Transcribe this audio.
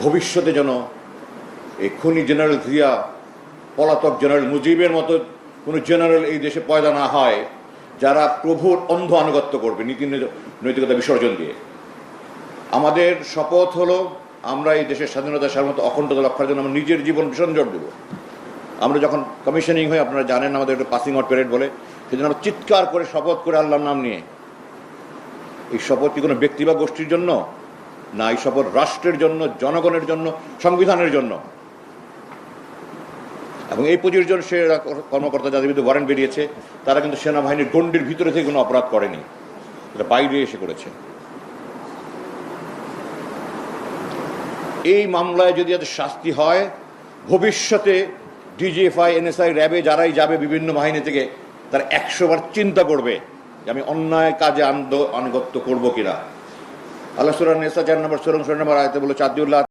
ভবিষ্যতে যেন এই খুনি জেনারেল জিয়া, পলাতক জেনারেল মুজিবের মতো কোনো জেনারেল এই দেশে পয়দা না হয় যারা প্রভুর অন্ধ আনুগত্য করবে নীতি নৈতিকতা বিসর্জন দিয়ে। আমাদের শপথ হলো আমরা এই দেশের স্বাধীনতা, সার্বভৌমত্ব, অখণ্ডতা রক্ষার জন্য আমরা নিজের জীবন বিসর্জন দেব। আমরা যখন কমিশনিং হই, আপনারা জানেন আমাদের একটা পাসিং আউট প্যারেড বলে, সেজন্য আমরা চিৎকার করে শপথ করে আল্লাহর নাম নিয়ে। এই শপথ কি কোনো ব্যক্তি বা গোষ্ঠীর জন্য না, এই শপথ রাষ্ট্রের জন্য, জনগণের জন্য, সংবিধানের জন্য। এবং এই 25 জন সে কর্মকর্তা যাদের বিরুদ্ধে ওয়ারেন্ট বেরিয়েছে তারা কিন্তু সেনাবাহিনীর গণ্ডির ভিতরে থেকে কোনো অপরাধ করেনি, এটা বাইরে এসে করেছে। এই মামলায় যদি এত শাস্তি হয়, ভবিষ্যতে ডিজিএফআই, এনএসআই, র্যাবে যারাই যাবে বিভিন্ন বাহিনী থেকে, তারা 100 বার চিন্তা করবে যে আমি অন্যায় কাজে আনুগত্য করবো কিনা। আল্লাহ সূরা নিসা 4 নম্বর সূরা 6 নম্বর আয়াতে বলে, চাঁদিউল্লাহ